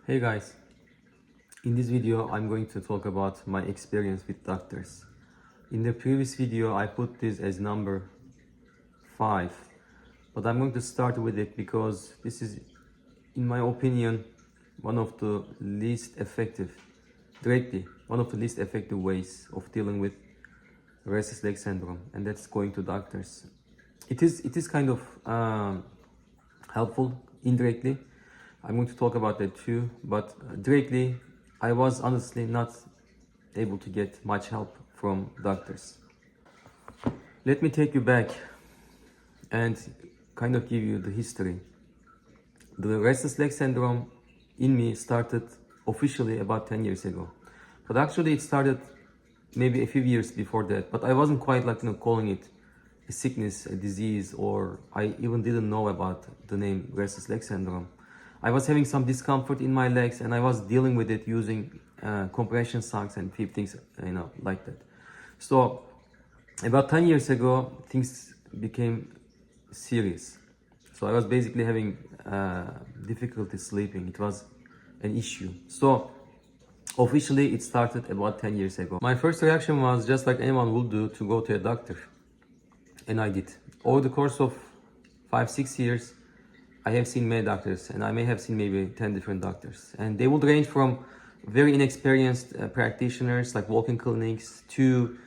Hey guys, in this video I'm going to talk about my experience with doctors. In the previous video I put this as number 5, but I'm going to start with it because this is, in my opinion, one of the least effective, directly, one of the least effective ways of dealing with restless leg syndrome, and that's going to doctors. It is kind of helpful indirectly. I'm going to talk about that too, but directly I was honestly not able to get much help from doctors. Let me take you back and kind of give you the history. The restless leg syndrome in me started officially about 10 years ago, but actually it started maybe a few years before that, but I wasn't quite calling it a sickness, a disease, or I even didn't know about the name restless leg syndrome. I was having some discomfort in my legs and I was dealing with it using compression socks and few things, like that. So about 10 years ago, things became serious. So I was basically having difficulty sleeping. It was an issue. So officially it started about 10 years ago. My first reaction was, just like anyone would do, to go to a doctor. And I did. Over the course of 5-6 years, I have seen many doctors, and I may have seen maybe 10 different doctors. And they would range from very inexperienced practitioners like walk-in clinics to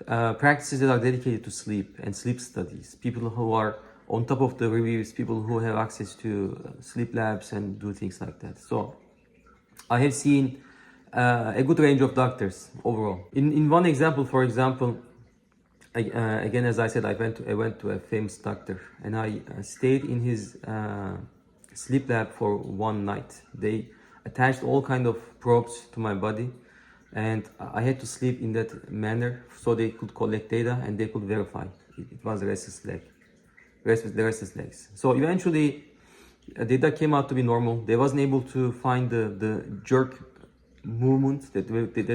practices that are dedicated to sleep and sleep studies. People who are on top of the reviews, people who have access to sleep labs and do things like that. So I have seen a good range of doctors overall. In one example, for example, again, as I said, I went to a famous doctor, and I stayed in his sleep lab for one night. They attached all kind of probes to my body, and I had to sleep in that manner so they could collect data and they could verify it was restless legs. So eventually, data came out to be normal. They wasn't able to find the jerk movement that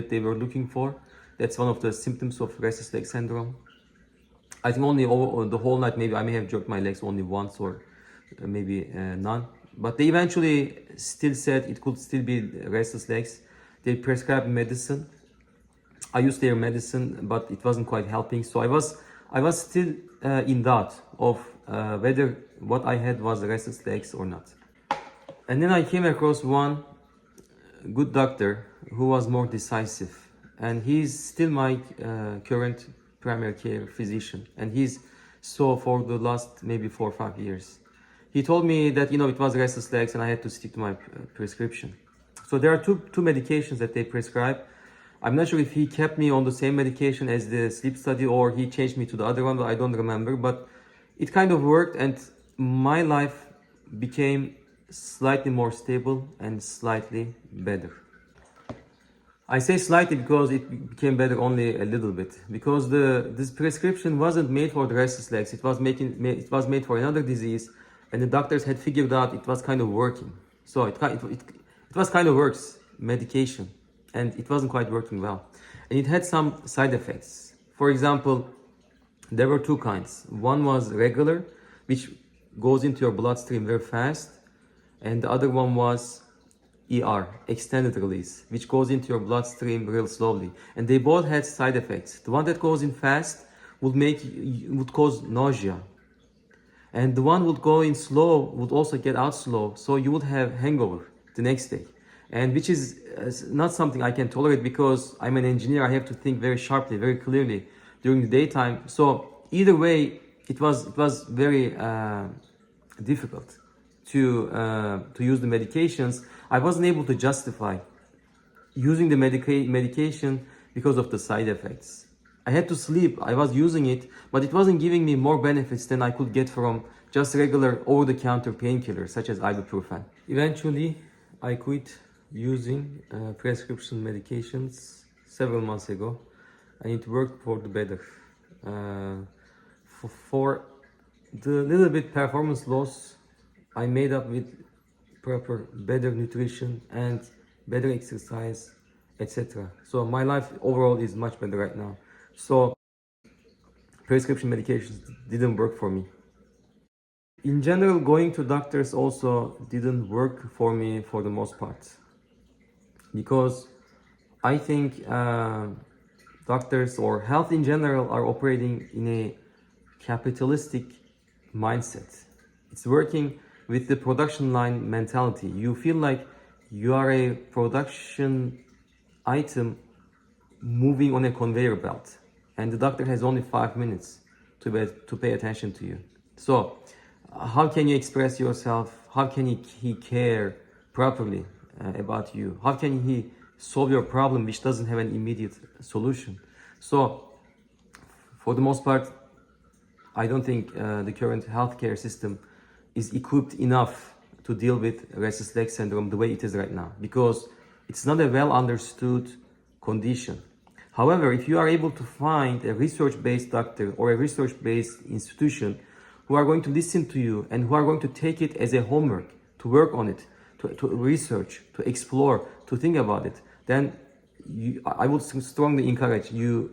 they were looking for. That's one of the symptoms of restless leg syndrome. I think only over the whole night, maybe I may have jerked my legs only once or maybe none. But they eventually still said it could still be restless legs. They prescribed medicine. I used their medicine, but it wasn't quite helping. So I was still in doubt of whether what I had was restless legs or not. And then I came across one good doctor who was more decisive, and he's still my current primary care physician, and he's so for the last maybe 4 or 5 years. He told me that it was restless legs and I had to stick to my prescription. So there are two medications that they prescribe. I'm not sure if he kept me on the same medication as the sleep study or he changed me to the other one, but I don't remember. But it kind of worked, and my life became slightly more stable and slightly better. I say slightly because it became better only a little bit, because this prescription wasn't made for the restless legs. It was made for another disease, and the doctors had figured out it was kind of working. So it was kind of works medication, and it wasn't quite working well, and it had some side effects. For example, there were two kinds. One was regular, which goes into your bloodstream very fast, and the other one was ER, extended release, which goes into your bloodstream real slowly. And they both had side effects. The one that goes in fast would cause nausea, and the one would go in slow would also get out slow, so you would have hangover the next day, and which is not something I can tolerate because I'm an engineer. I have to think very sharply, very clearly during the daytime. So either way, it was very difficult to use the medications. I wasn't able to justify using the medication because of the side effects. I had to sleep. I was using it, but it wasn't giving me more benefits than I could get from just regular over-the-counter painkillers such as ibuprofen. Eventually, I quit using prescription medications several months ago, and it worked for the better. For the little bit performance loss, I made up with better nutrition and better exercise, etc. So my life overall is much better right now. So prescription medications didn't work for me. In general, going to doctors also didn't work for me for the most part. because I think doctors or health in general are operating in a capitalistic mindset. It's working with the production line mentality. You feel like you are a production item moving on a conveyor belt, and the doctor has only 5 minutes to pay attention to you. So how can you express yourself? How can he care properly about you? How can he solve your problem which doesn't have an immediate solution? So for the most part, I don't think the current healthcare system is equipped enough to deal with restless leg syndrome the way it is right now, because it's not a well understood condition. However, if you are able to find a research-based doctor or a research-based institution who are going to listen to you and who are going to take it as a homework, to work on it, to research, to explore, to think about it, then I would strongly encourage you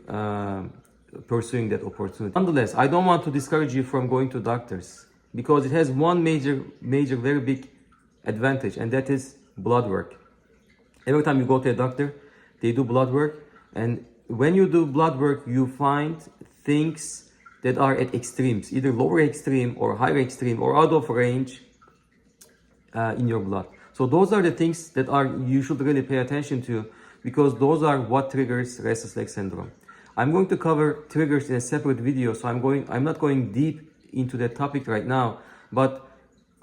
pursuing that opportunity. Nonetheless, I don't want to discourage you from going to doctors, because it has one major, very big advantage, and that is blood work. Every time you go to a doctor, they do blood work, and when you do blood work, you find things that are at extremes, either lower extreme or higher extreme or out of range in your blood. So those are the things that you should really pay attention to, because those are what triggers restless leg syndrome. I'm going to cover triggers in a separate video, so I'm not going deep into that topic right now, but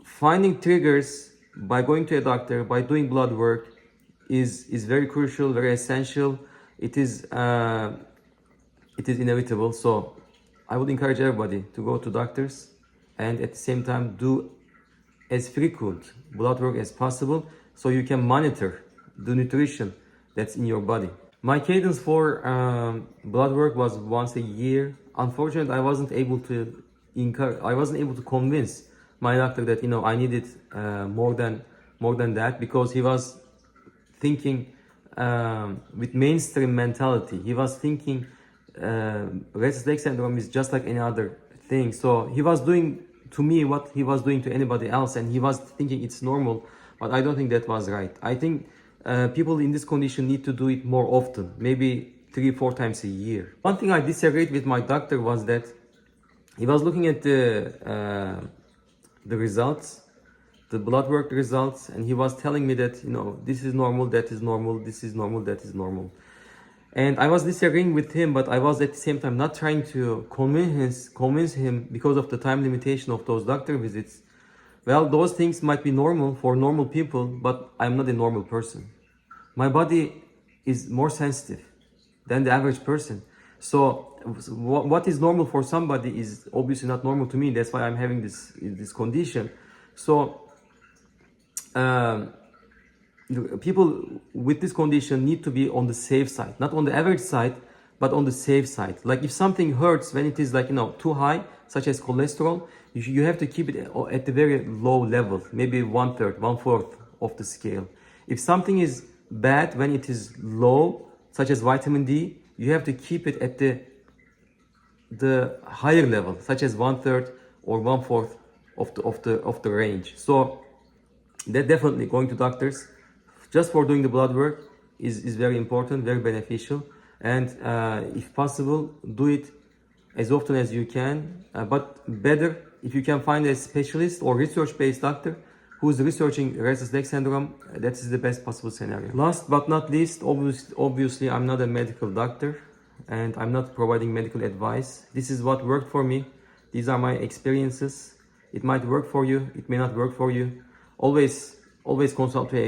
finding triggers by going to a doctor, by doing blood work is very crucial, very essential. It is inevitable. So I would encourage everybody to go to doctors and at the same time do as frequent blood work as possible, so you can monitor the nutrition that's in your body. My cadence for blood work was once a year. Unfortunately, I wasn't able to convince my doctor that I needed more than that, because he was thinking with mainstream mentality. He was thinking restless leg syndrome is just like any other thing. So he was doing to me what he was doing to anybody else, and he was thinking it's normal. But I don't think that was right. I think people in this condition need to do it more often, maybe 3-4 times a year. One thing I disagreed with my doctor was that he was looking at the results, the blood work results, and he was telling me that this is normal, that is normal, this is normal, that is normal. And I was disagreeing with him, but I was at the same time not trying to convince him because of the time limitation of those doctor visits. Well, those things might be normal for normal people, but I'm not a normal person. My body is more sensitive than the average person. So what is normal for somebody is obviously not normal to me. That's why I'm having this condition. So people with this condition need to be on the safe side, not on the average side, but on the safe side. Like if something hurts when it is too high, such as cholesterol, you have to keep it at the very low level, maybe 1/3, 1/4 of the scale. If something is bad when it is low, such as vitamin D, you have to keep it at the higher level, such as 1/3 or 1/4 of the range. So that definitely going to doctors just for doing the blood work is very important, very beneficial, and if possible, do it as often as you can, but better if you can find a specialist or research-based doctor who's researching restless leg syndrome. That is the best possible scenario. Last but not least, obviously I'm not a medical doctor and I'm not providing medical advice. This is what worked for me. These are my experiences. It might work for you, it may not work for you. Always consult a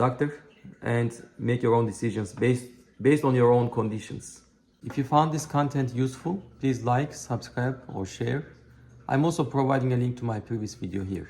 doctor and make your own decisions based on your own conditions. If you found this content useful, please like, subscribe or share. I'm also providing a link to my previous video here.